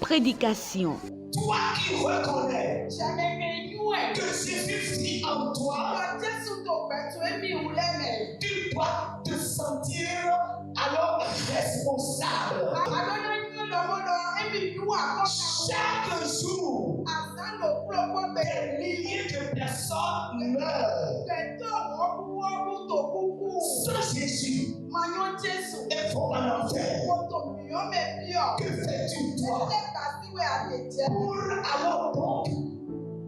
Prédication. Toi qui reconnais que Jésus vit en toi, tu dois te sentir alors responsable. Chaque jour, des milliers de personnes meurent sans Jésus et vont en enfer. Que fais-tu toi pour alors donc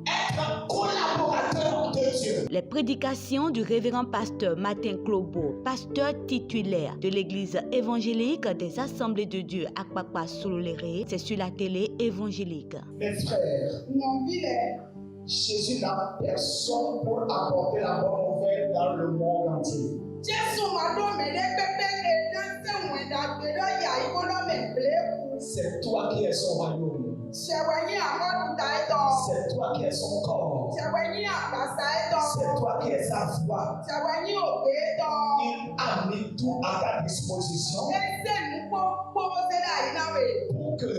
être collaborateur de Dieu? Les prédications du révérend pasteur Martin Clobo, pasteur titulaire de l'église évangélique des Assemblées de Dieu à Kpakpa-Souléré, c'est sur la télé évangélique. Mes frères, Jésus n'a personne pour apporter la bonne nouvelle dans le monde entier. C'est toi qui es son royaume. C'est toi qui es son corps. C'est toi qui es sa voix. Il a mis tout à ta disposition pour que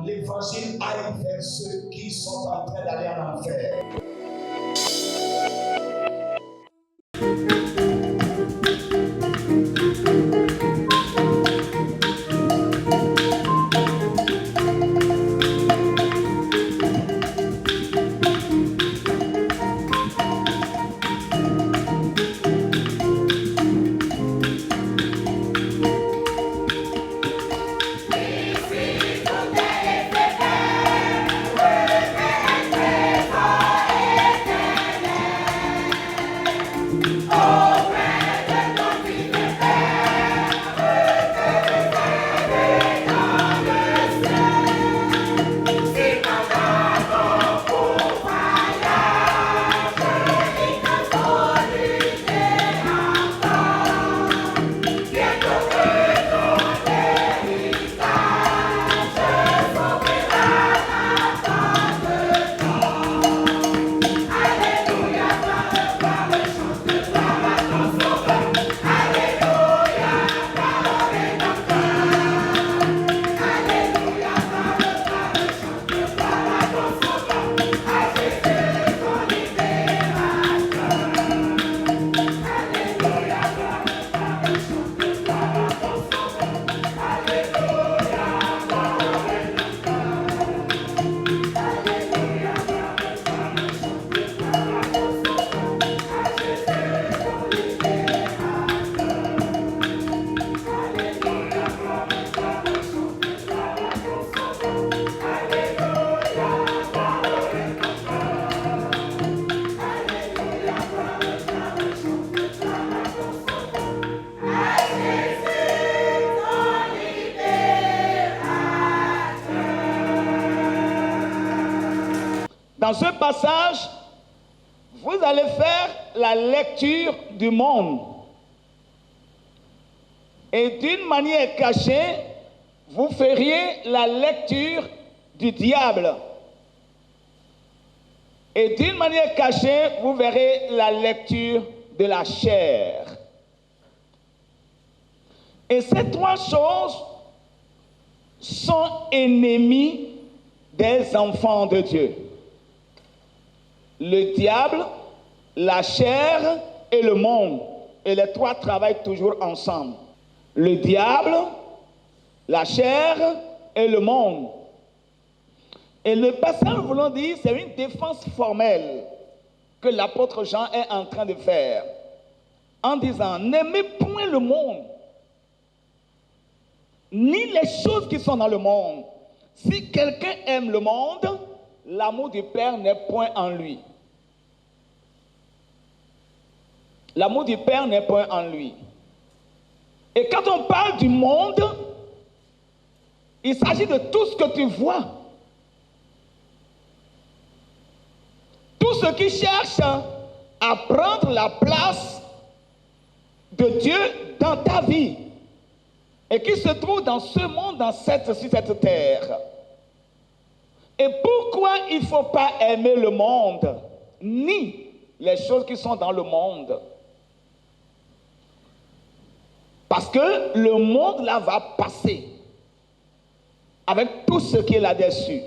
l'évangile aille vers ceux qui sont en train d'aller en enfer. Dans ce passage, vous allez faire la lecture du monde. Et d'une manière cachée, vous feriez la lecture du diable. Et d'une manière cachée, vous verrez la lecture de la chair. Et ces trois choses sont ennemies des enfants de Dieu. Le diable, la chair et le monde. Et les trois travaillent toujours ensemble. Le diable, la chair et le monde. Et le passage, nous voulons dire, c'est une défense formelle que l'apôtre Jean est en train de faire. En disant, n'aimez point le monde, ni les choses qui sont dans le monde. Si quelqu'un aime le monde, l'amour du Père n'est point en lui. L'amour du Père n'est point en lui. Et quand on parle du monde, il s'agit de tout ce que tu vois. Tout ce qui cherche à prendre la place de Dieu dans ta vie et qui se trouve dans ce monde, sur cette terre. Et pourquoi il ne faut pas aimer le monde, ni les choses qui sont dans le monde? Parce que le monde là va passer. avec tout ce qui est là-dessus.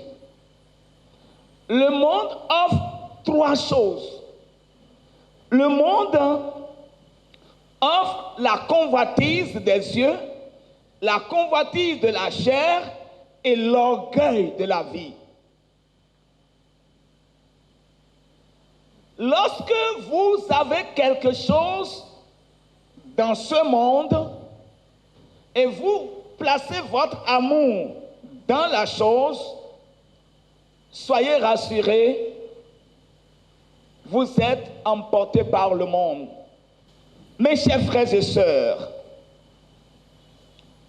Le monde offre 3 choses. Le monde offre la convoitise des yeux, la convoitise de la chair et l'orgueil de la vie. Lorsque vous avez quelque chose dans ce monde et vous placez votre amour dans la chose, soyez rassurés, vous êtes emportés par le monde. Mes chers frères et sœurs,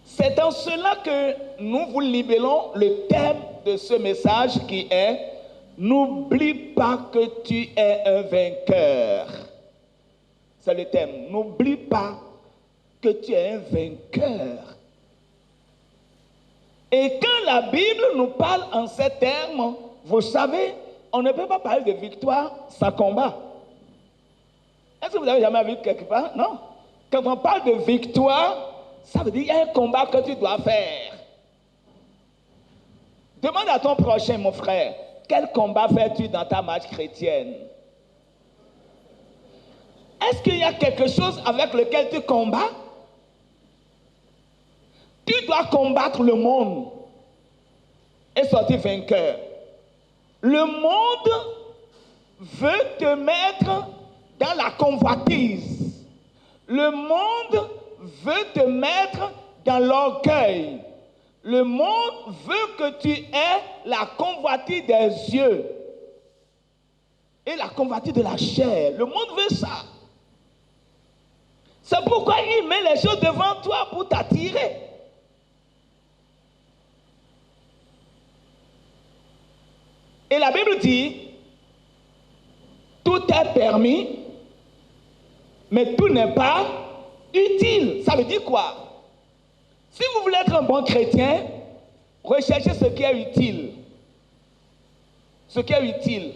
c'est en cela que nous vous libérons le thème de ce message qui est « N'oublie pas que tu es un vainqueur ». C'est le thème. N'oublie pas que tu es un vainqueur. Et quand la Bible nous parle en ces termes, vous savez, on ne peut pas parler de victoire sans combat. Est-ce que vous avez jamais vu quelque part? Non. Quand on parle de victoire, ça veut dire qu'il y a un combat que tu dois faire. Demande à ton prochain, mon frère, quel combat fais-tu dans ta marche chrétienne? Est-ce qu'il y a quelque chose avec lequel tu combats? Tu dois combattre le monde et sortir vainqueur. Le monde veut te mettre dans la convoitise. Le monde veut te mettre dans l'orgueil. Le monde veut que tu aies la convoitise des yeux et la convoitise de la chair. Le monde veut ça. C'est pourquoi il met les choses devant toi pour t'attirer. Et la Bible dit, tout est permis, mais tout n'est pas utile. Ça veut dire quoi? Si vous voulez être un bon chrétien, recherchez ce qui est utile. Ce qui est utile.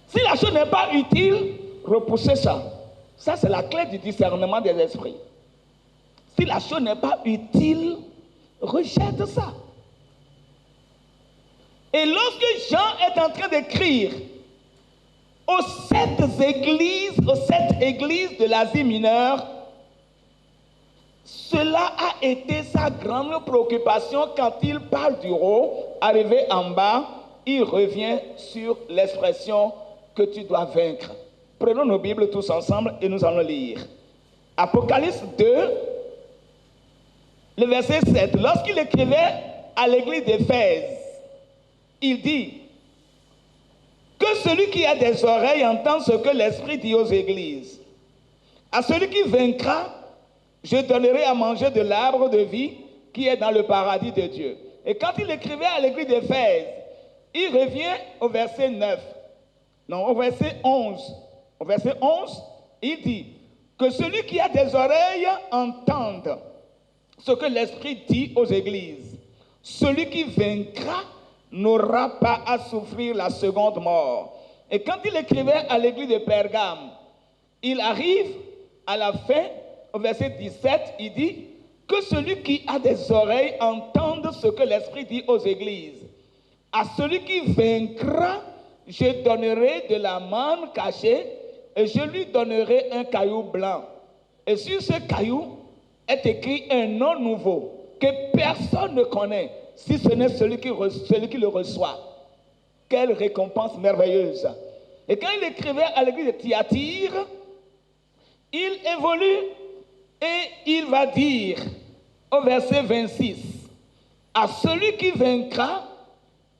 Si la chose n'est pas utile, repoussez ça. Ça, c'est la clé du discernement des esprits. Si la chose n'est pas utile, rejette ça. Et lorsque Jean est en train d'écrire aux 7 églises de l'Asie mineure, cela a été sa grande préoccupation quand il parle du haut, arrivé en bas, il revient sur l'expression que tu dois vaincre. Prenons nos Bibles tous ensemble et nous allons lire. Apocalypse 2, le verset 7. Lorsqu'il écrivait à l'église d'Éphèse, il dit que celui qui a des oreilles entende ce que l'Esprit dit aux églises. À celui qui vaincra, je donnerai à manger de l'arbre de vie qui est dans le paradis de Dieu. Et quand il écrivait à l'église d'Éphèse, il revient au verset 9. Non, au verset 11. Au verset 11, il dit que celui qui a des oreilles entende ce que l'Esprit dit aux églises. Celui qui vaincra n'aura pas à souffrir la seconde mort. Et quand il écrivait à l'église de Pergame, il arrive à la fin, au verset 17, il dit que celui qui a des oreilles entende ce que l'Esprit dit aux églises. À celui qui vaincra, je donnerai de la manne cachée et je lui donnerai un caillou blanc. Et sur ce caillou est écrit un nom nouveau que personne ne connaît, si ce n'est celui qui le reçoit. Quelle récompense merveilleuse! Et quand il écrivait à l'église de Thyatire, il évolue et il va dire au verset 26, à celui qui vaincra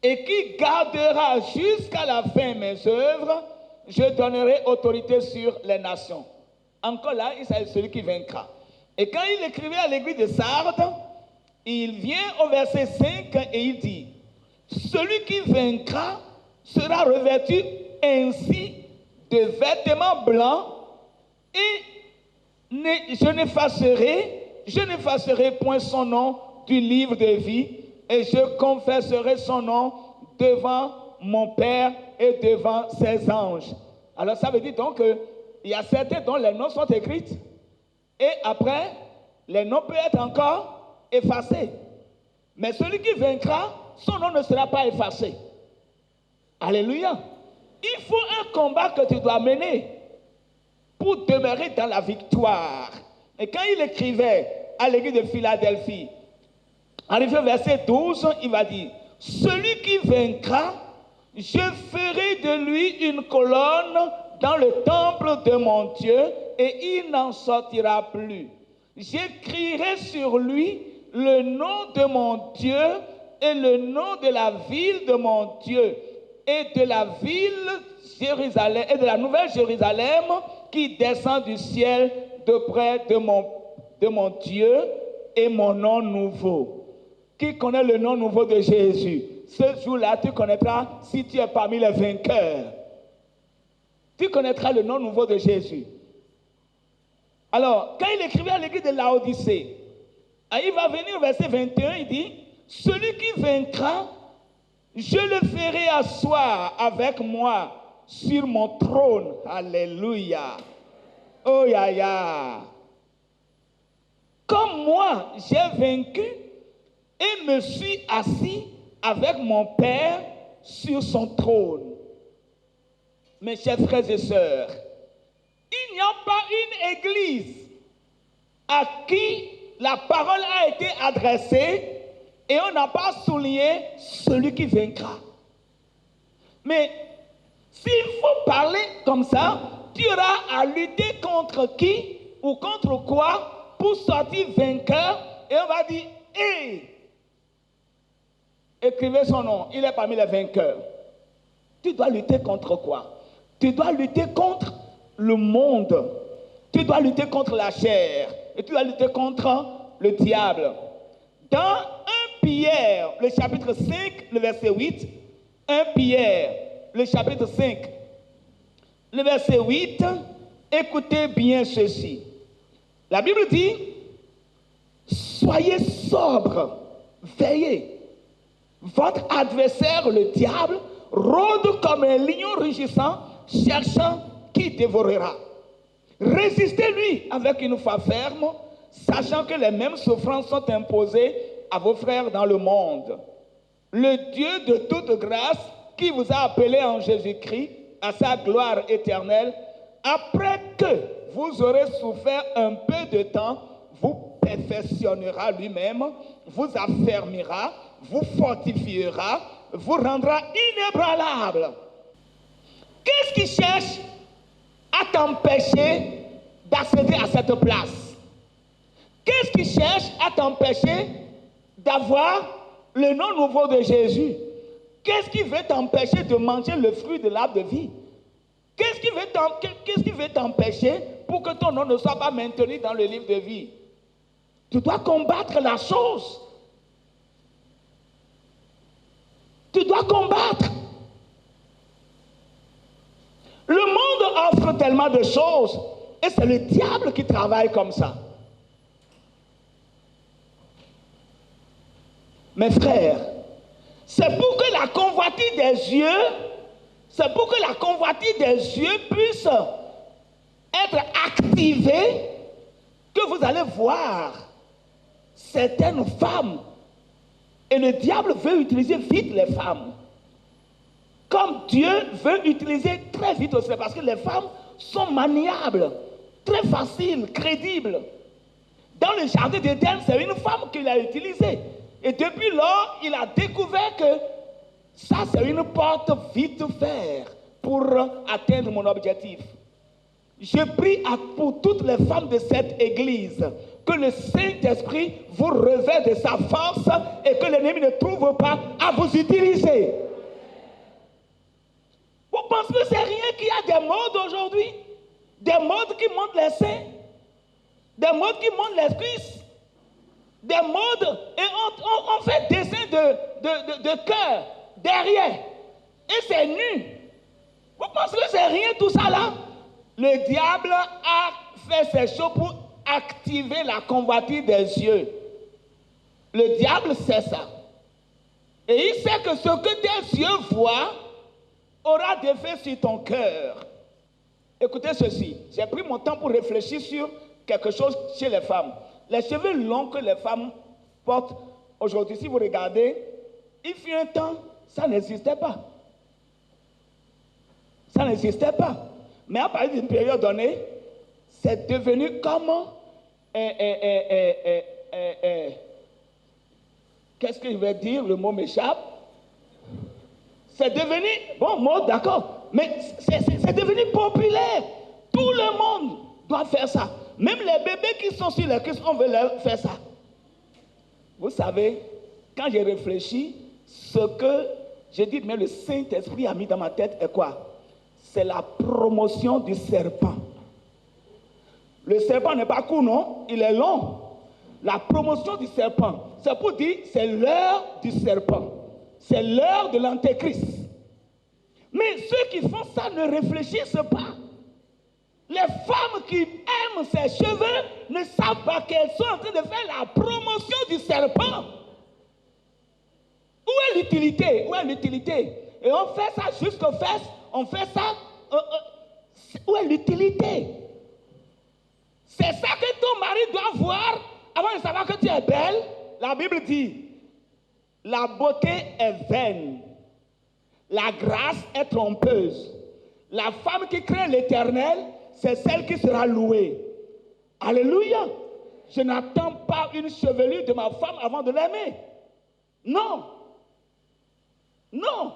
et qui gardera jusqu'à la fin mes œuvres, je donnerai autorité sur les nations. Encore là, il s'agit de celui qui vaincra. Et quand il écrivait à l'église de Sardes, il vient au verset 5 et il dit, celui qui vaincra sera revêtu ainsi de vêtements blancs et je n'effacerai point son nom du livre de vie et je confesserai son nom devant mon Père et devant ses anges. Alors ça veut dire donc qu'il y a certains dont les noms sont écrits et après, les noms peuvent être encore effacés. Mais celui qui vaincra, son nom ne sera pas effacé. Alléluia. Il faut un combat que tu dois mener pour demeurer dans la victoire. Et quand il écrivait à l'église de Philadelphie, arrivé au verset 12, il va dire, celui qui vaincra, je ferai de lui une colonne dans le temple de mon Dieu et il n'en sortira plus. J'écrirai sur lui le nom de mon Dieu et le nom de la ville de mon Dieu et de la ville Jérusalem et de la nouvelle Jérusalem qui descend du ciel de près de mon Dieu et mon nom nouveau. Qui connaît le nom nouveau de Jésus? Ce jour-là, tu connaîtras si tu es parmi les vainqueurs. Tu connaîtras le nom nouveau de Jésus. Alors, quand il écrivait à l'église de Laodicée, il va venir au verset 21, il dit, celui qui vaincra, je le ferai asseoir avec moi sur mon trône. Alléluia. Oh ya ya. Comme moi, j'ai vaincu et me suis assis avec mon Père sur son trône. Mes chers frères et sœurs, il n'y a pas une église à qui la parole a été adressée et on n'a pas souligné celui qui vaincra. Mais s'il faut parler comme ça, tu auras à lutter contre qui ou contre quoi pour sortir vainqueur et on va dire, hé, écrivez son nom, il est parmi les vainqueurs. Tu dois lutter contre quoi? Tu dois lutter contre le monde. Tu dois lutter contre la chair. Et tu dois lutter contre le diable. Dans 1 Pierre, le chapitre 5, le verset 8, 1 Pierre, le chapitre 5, le verset 8, écoutez bien ceci. La Bible dit, soyez sobres, veillez. Votre adversaire, le diable, rôde comme un lion rugissant, cherchant qui dévorera. Résistez-lui avec une foi ferme, sachant que les mêmes souffrances sont imposées à vos frères dans le monde. Le Dieu de toute grâce, qui vous a appelé en Jésus-Christ à sa gloire éternelle, après que vous aurez souffert un peu de temps, vous perfectionnera lui-même, vous affermira, vous fortifiera, vous rendra inébranlable. Qu'est-ce qui cherche à t'empêcher d'accéder à cette place? Qu'est-ce qui cherche à t'empêcher d'avoir le nom nouveau de Jésus? Qu'est-ce qui veut t'empêcher de manger le fruit de l'arbre de vie? Qu'est-ce qui veut t'empêcher pour que ton nom ne soit pas maintenu dans le livre de vie? Tu dois combattre la chose. Tu dois combattre. Le monde offre tellement de choses et c'est le diable qui travaille comme ça. Mes frères, c'est pour que la convoitise des yeux, puisse être activée que vous allez voir certaines femmes. Et le diable veut utiliser vite les femmes. Comme Dieu veut utiliser très vite aussi, parce que les femmes sont maniables, très faciles, crédibles. Dans le jardin d'Éden, c'est une femme qui l'a utilisée. Et depuis lors, il a découvert que ça, c'est une porte vite ouverte pour atteindre mon objectif. Je prie pour toutes les femmes de cette église que le Saint-Esprit vous revêt de sa force et que l'ennemi ne trouve pas à vous utiliser. Vous pensez que c'est rien qu'il y a des modes aujourd'hui? Des modes qui montent les seins, des modes qui montent les cuisses, des modes, et on fait dessin de cœur derrière, et c'est nu. Vous pensez que c'est rien tout ça là? Le diable a fait ces choses pour activer la convoitise des yeux. Le diable sait ça. Et il sait que ce que tes yeux voient aura des effets sur ton cœur. Écoutez ceci, j'ai pris mon temps pour réfléchir sur quelque chose chez les femmes. Les cheveux longs que les femmes portent Aujourd'hui, si vous regardez, il fut un temps, ça n'existait pas. Ça n'existait pas. Mais à partir d'une période donnée, c'est devenu comme... qu'est-ce que je vais dire? Le mot m'échappe. C'est devenu... Bon, mot, d'accord. Mais c'est devenu populaire. Tout le monde doit faire ça. Même les bébés qui sont sur les Christ, on veut leur faire ça. Vous savez, quand j'ai réfléchi, ce que j'ai dit, mais le Saint-Esprit a mis dans ma tête est quoi? C'est la promotion du serpent. Le serpent n'est pas court, non? Il est long. La promotion du serpent, c'est pour dire, c'est l'heure du serpent. C'est l'heure de l'antéchrist. Mais ceux qui font ça ne réfléchissent pas. Les femmes qui aiment ces cheveux ne savent pas qu'elles sont en train de faire la promotion du serpent. Où est l'utilité? Où est l'utilité? Et on fait ça jusqu'aux fesses. On fait ça. Où est l'utilité? C'est ça que ton mari doit voir avant de savoir que tu es belle. La Bible dit, la beauté est vaine. La grâce est trompeuse. La femme qui craint l'Éternel, c'est celle qui sera louée. Alléluia. Je n'attends pas une chevelure de ma femme avant de l'aimer. Non. Non.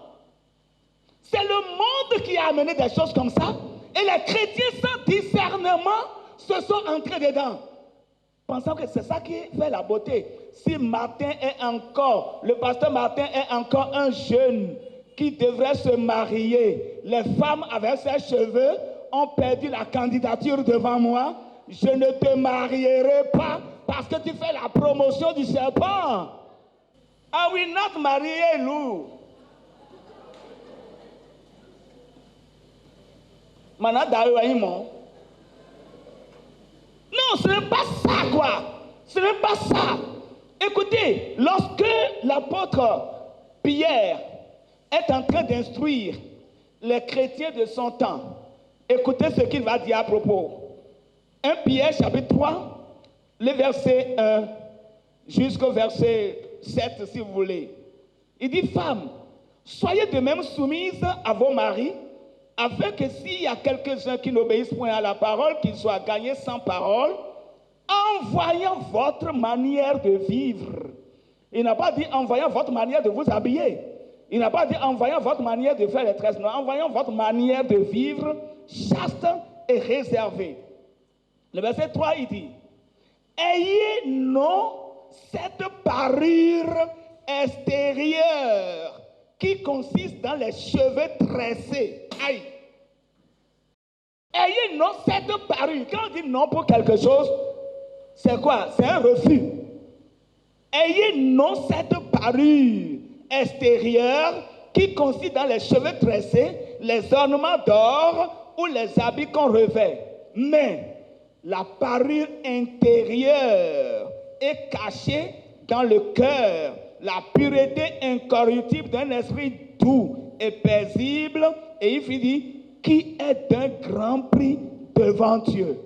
C'est le monde qui a amené des choses comme ça. Et les chrétiens sans discernement se sont entrés dedans. Pensant que c'est ça qui fait la beauté. Si Martin est encore, le pasteur Martin est encore un jeune qui devrait se marier, les femmes avec ses cheveux ont perdu la candidature devant moi. Je ne te marierai pas parce que tu fais la promotion du serpent. I will not marry you. Non, ce n'est pas ça, quoi. Ce n'est pas ça. Écoutez, lorsque l'apôtre Pierre est en train d'instruire les chrétiens de son temps, écoutez ce qu'il va dire à propos. 1 Pierre chapitre 3, le verset 1 jusqu'au verset 7, si vous voulez. Il dit, femmes, soyez de même soumises à vos maris, afin que s'il y a quelques-uns qui n'obéissent point à la parole, qu'ils soient gagnés sans parole, en voyant votre manière de vivre. Il n'a pas dit en voyant votre manière de vous habiller. Il n'a pas dit en voyant votre manière de faire les tresses. Non, en voyant votre manière de vivre chaste et réservée. Le verset 3, il dit, ayez non cette parure extérieure qui consiste dans les cheveux tressés. Aïe. Ayez non cette parure. Quand on dit non pour quelque chose, c'est quoi? C'est un refus. Ayez non cette parure extérieure qui consiste dans les cheveux tressés, les ornements d'or ou les habits qu'on revêt. Mais la parure intérieure est cachée dans le cœur, la pureté incorruptible d'un esprit doux et paisible, et il finit, qui est d'un grand prix devant Dieu.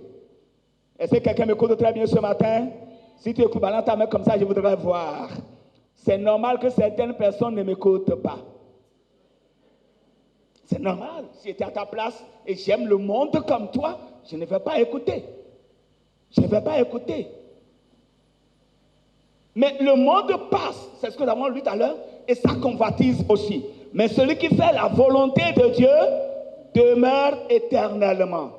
Est-ce que quelqu'un m'écoute très bien ce matin? Si tu écoutes balance ta main comme ça, je voudrais voir. C'est normal que certaines personnes ne m'écoutent pas. C'est normal. Si j'étais à ta place et j'aime le monde comme toi, je ne vais pas écouter. Je ne vais pas écouter. Mais le monde passe, c'est ce que nous avons lu tout à l'heure, et ça convoitise aussi. Mais celui qui fait la volonté de Dieu demeure éternellement.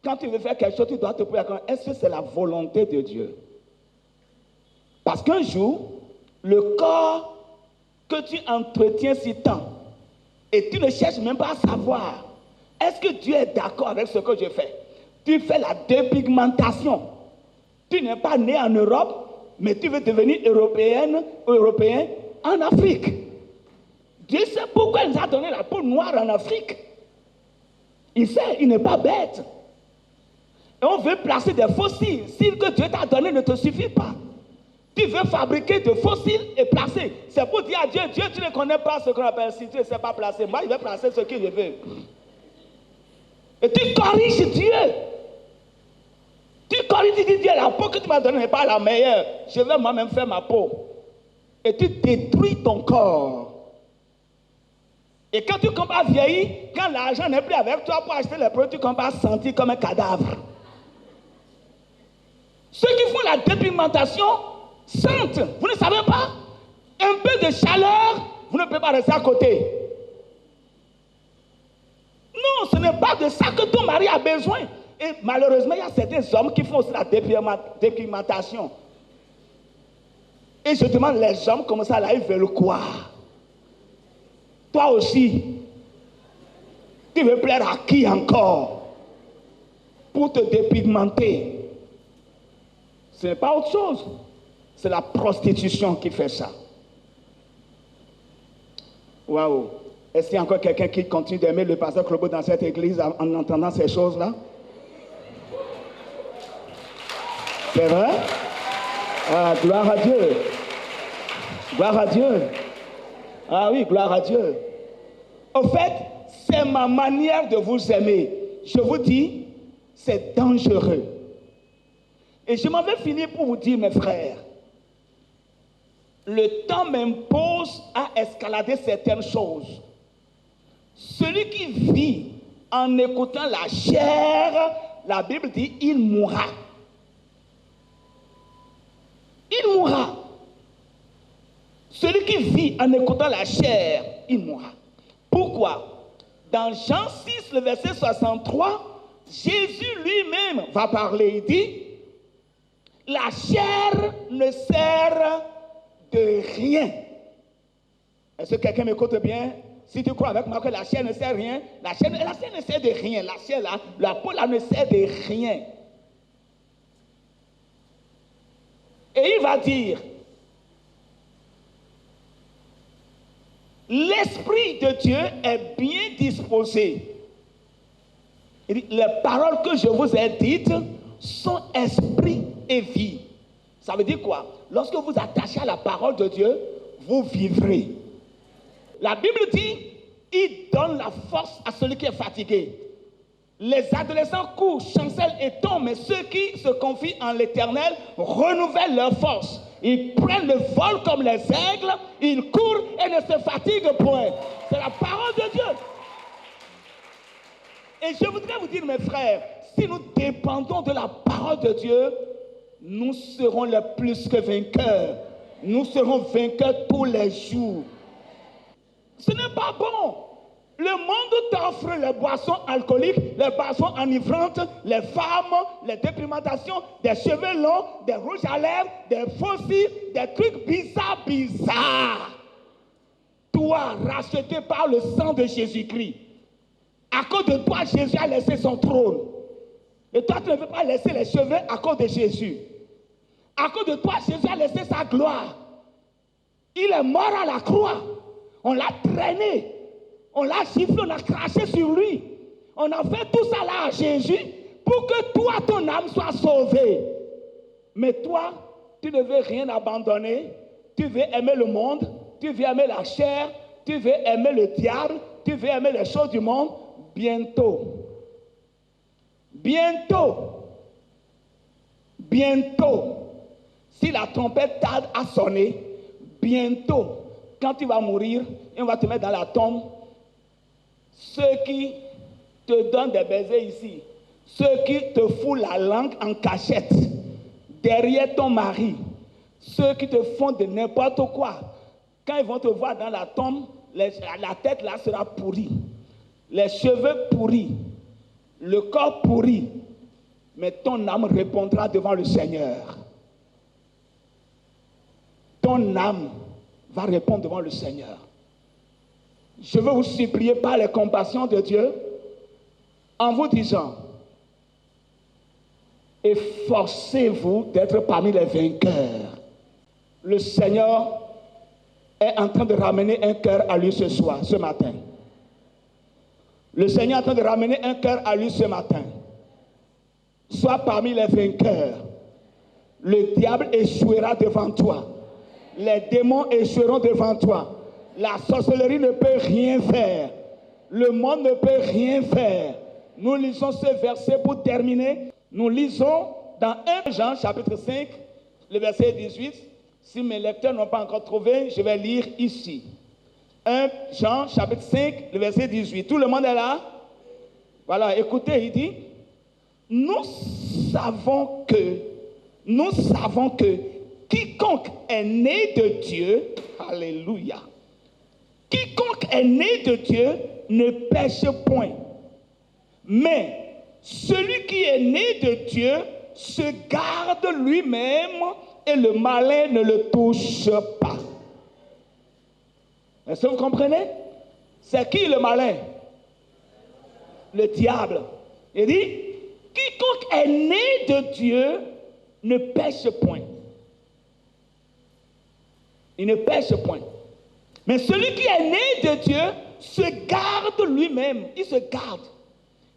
Quand tu veux faire quelque chose, tu dois te poser la question, est-ce que c'est la volonté de Dieu? Parce qu'un jour, le corps que tu entretiens si tant, et tu ne cherches même pas à savoir, est-ce que Dieu est d'accord avec ce que je fais? Tu fais la dépigmentation. Tu n'es pas né en Europe, mais tu veux devenir européenne ou européen en Afrique. Dieu sait pourquoi il nous a donné la peau noire en Afrique. Il sait, il n'est pas bête. Et on veut placer des fossiles. Ce que Dieu t'a donné ne te suffit pas. Tu veux fabriquer des fossiles et placer. C'est pour dire à Dieu, Dieu, tu ne connais pas ce qu'on appelle, si tu ne sais pas placer. Moi, je vais placer ce que je veux. Et tu corriges Dieu. Tu corriges, tu dis, Dieu, la peau que tu m'as donnée n'est pas la meilleure. Je vais moi-même faire ma peau. et tu détruis ton corps. Et quand tu commences à vieillir, quand l'argent n'est plus avec toi pour acheter les produits, tu commences à sentir comme un cadavre. Ceux qui font la dépigmentation sentent, vous ne savez pas, un peu de chaleur, vous ne pouvez pas rester à côté. Non, ce n'est pas de ça que ton mari a besoin. Et malheureusement, il y a certains hommes qui font aussi la dépigmentation. Et je demande, les hommes comme ça, là, ils veulent quoi? Toi aussi, tu veux plaire à qui encore? Pour te dépigmenter. Ce n'est pas autre chose. C'est la prostitution qui fait ça. Waouh! Est-ce qu'il y a encore quelqu'un qui continue d'aimer le pasteur Klobo dans cette église en entendant ces choses-là? C'est vrai? Ah, gloire à Dieu. Gloire à Dieu. Ah oui, gloire à Dieu. Au fait, c'est ma manière de vous aimer. Je vous dis, c'est dangereux. Et je m'en vais finir pour vous dire, mes frères, le temps m'impose à escalader certaines choses. Celui qui vit en écoutant la chair, la Bible dit, il mourra. Il mourra. Celui qui vit en écoutant la chair, il mourra. Pourquoi? Dans Jean 6, le verset 63, Jésus lui-même va parler. Il dit, la chair ne sert de rien. Est-ce que quelqu'un m'écoute bien? Si tu crois avec moi que la chair ne sert à rien, la chair ne sert de rien. La chair là, la peau là ne sert de rien. Et il va dire, l'Esprit de Dieu est bien disposé. Il dit, les paroles que je vous ai dites sont esprit et vie. Ça veut dire quoi? Lorsque vous attachez à la parole de Dieu, vous vivrez. La Bible dit, il donne la force à celui qui est fatigué. Les adolescents courent, chancellent et tombent, mais ceux qui se confient en l'Éternel renouvellent leur force. Ils prennent le vol comme les aigles, ils courent et ne se fatiguent point. C'est la parole de Dieu. Et je voudrais vous dire, mes frères, si nous dépendons de la parole de Dieu, nous serons les plus que vainqueurs. Nous serons vainqueurs tous les jours. Ce n'est pas bon. Le monde t'offre les boissons alcooliques, les boissons enivrantes, les femmes, les dépigmentations, des cheveux longs, des rouges à lèvres, des faux cils, des trucs bizarres. Toi, racheté par le sang de Jésus-Christ, à cause de toi, Jésus a laissé son trône. Et toi, tu ne veux pas laisser les cheveux à cause de Jésus. À cause de toi, Jésus a laissé sa gloire. Il est mort à la croix. On l'a traîné. On l'a giflé, on a craché sur lui. On a fait tout ça là à Jésus pour que toi, ton âme soit sauvée. Mais toi, tu ne veux rien abandonner. Tu veux aimer le monde. Tu veux aimer la chair. Tu veux aimer le diable. Tu veux aimer les choses du monde. Bientôt, si la trompette tarde à sonner, bientôt, quand tu vas mourir, et on va te mettre dans la tombe, ceux qui te donnent des baisers ici, ceux qui te foutent la langue en cachette, derrière ton mari, ceux qui te font de n'importe quoi, quand ils vont te voir dans la tombe, la tête là sera pourrie. Les cheveux pourris, le corps pourri, mais ton âme répondra devant le Seigneur. Ton âme va répondre devant le Seigneur. Je veux vous supplier par les compassions de Dieu, en vous disant, efforcez-vous d'être parmi les vainqueurs. Le Seigneur est en train de ramener un cœur à lui ce matin. Le Seigneur est en train de ramener un cœur à lui ce matin. Sois parmi les vainqueurs. Le diable échouera devant toi. Les démons échoueront devant toi. La sorcellerie ne peut rien faire. Le monde ne peut rien faire. Nous lisons ce verset pour terminer. Nous lisons dans 1 Jean chapitre 5, le verset 18. Si mes lecteurs n'ont pas encore trouvé, je vais lire ici. 1 Jean chapitre 5, le verset 18. Tout le monde est là? Voilà, écoutez, il dit, nous savons que quiconque est né de Dieu, alléluia, quiconque est né de Dieu ne pêche point. Mais celui qui est né de Dieu se garde lui-même et le malin ne le touche pas. Est-ce que vous comprenez? C'est qui le malin? Le diable. Il dit, quiconque est né de Dieu ne pêche point. Il ne pêche point. Mais celui qui est né de Dieu se garde lui-même. Il se garde.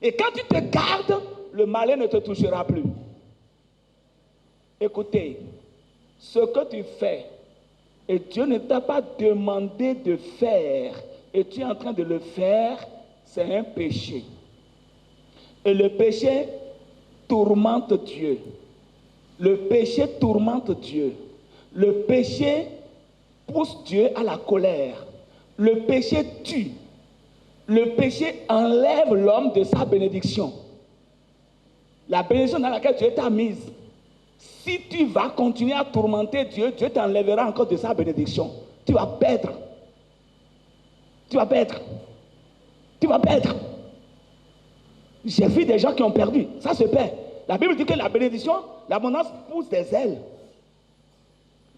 Et quand tu te gardes, le malin ne te touchera plus. Écoutez, ce que tu fais, et Dieu ne t'a pas demandé de faire, et tu es en train de le faire, c'est un péché. Et le péché tourmente Dieu. Le péché tourmente Dieu. Le péché pousse Dieu à la colère. Le péché tue. Le péché enlève l'homme de sa bénédiction. La bénédiction dans laquelle Dieu t'a mise. Si tu vas continuer à tourmenter Dieu, Dieu t'enlèvera encore de sa bénédiction. Tu vas perdre. Tu vas perdre. Tu vas perdre. J'ai vu des gens qui ont perdu. Ça se perd. La Bible dit que la bénédiction, l'abondance pousse des ailes.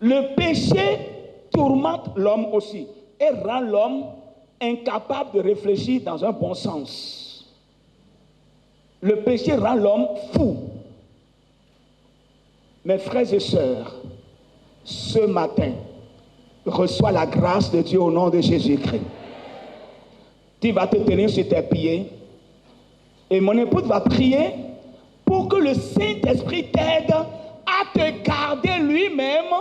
Le péché tourmente l'homme aussi et rend l'homme incapable de réfléchir dans un bon sens. Le péché rend l'homme fou. Mes frères et sœurs, ce matin, reçois la grâce de Dieu au nom de Jésus-Christ. Tu vas te tenir sur tes pieds et mon épouse va prier pour que le Saint-Esprit t'aide à te garder lui-même,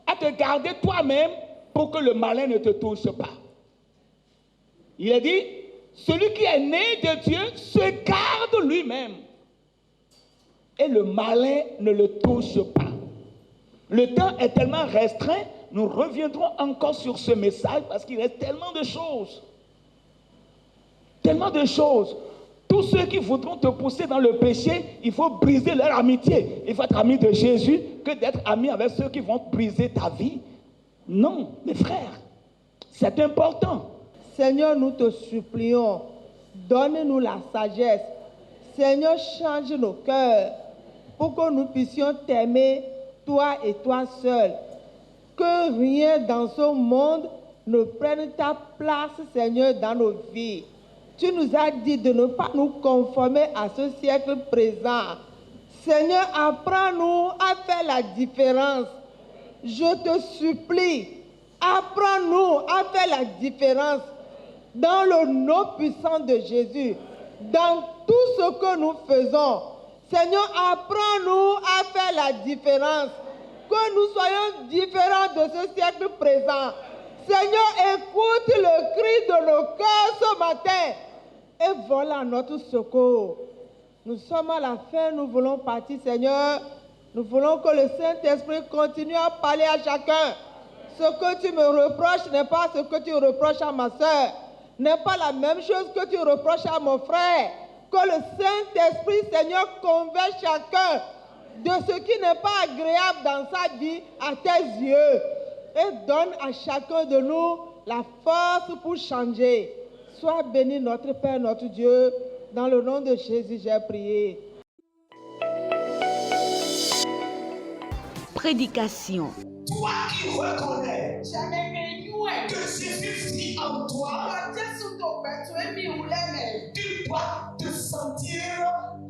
à te garder toi-même pour que le malin ne te touche pas. Il a dit, celui qui est né de Dieu se garde lui-même. Et le malin ne le touche pas. Le temps est tellement restreint, nous reviendrons encore sur ce message parce qu'il reste tellement de choses. Tellement de choses. Tous ceux qui voudront te pousser dans le péché, il faut briser leur amitié. Il faut être ami de Jésus que d'être ami avec ceux qui vont briser ta vie. Non, mes frères, c'est important. Seigneur, nous te supplions, donne-nous la sagesse. Seigneur, change nos cœurs pour que nous puissions t'aimer, toi et toi seul. Que rien dans ce monde ne prenne ta place, Seigneur, dans nos vies. Tu nous as dit de ne pas nous conformer à ce siècle présent. Seigneur, apprends-nous à faire la différence. Je te supplie, apprends-nous à faire la différence dans le nom puissant de Jésus, dans tout ce que nous faisons. Seigneur, apprends-nous à faire la différence, que nous soyons différents de ce siècle présent. Seigneur, écoute le cri de nos cœurs ce matin et vole à notre secours. Nous sommes à la fin, nous voulons partir, Seigneur. Nous voulons que le Saint-Esprit continue à parler à chacun. Ce que tu me reproches n'est pas ce que tu reproches à ma soeur, n'est pas la même chose que tu reproches à mon frère. Que le Saint-Esprit, Seigneur, convainc chacun de ce qui n'est pas agréable dans sa vie à tes yeux et donne à chacun de nous la force pour changer. Sois béni notre Père, notre Dieu. Dans le nom de Jésus, j'ai prié. Prédication. Toi qui reconnais que Jésus vit en toi, tu dois te sentir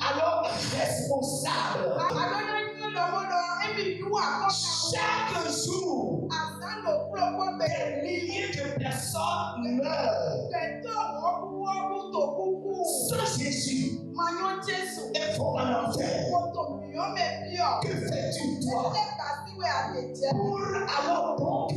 alors responsable. Chaque jour, des milliers de personnes meurent. Sans Jésus, il faut en enfer. Que fais-tu toi pour alors donc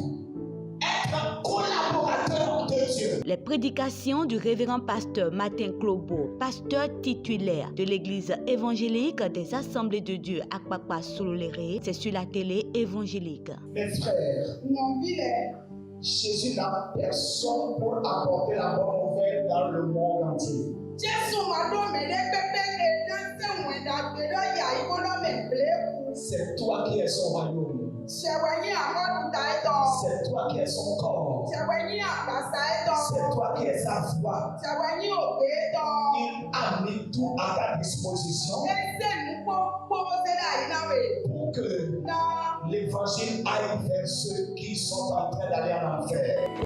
être un collaborateur de Dieu? Les prédications du révérend pasteur Martin Clobo, pasteur titulaire de l'église évangélique des Assemblées de Dieu à Akpakpa Sololere, c'est sur la télé évangélique. Mes frères, Jésus n'a personne pour apporter la bonne nouvelle dans le monde entier. C'est toi qui es son royaume. C'est toi qui es son corps. C'est toi qui es sa foi. Il a mis tout à ta disposition pour que l'évangile aille vers ceux qui sont en train d'aller en enfer.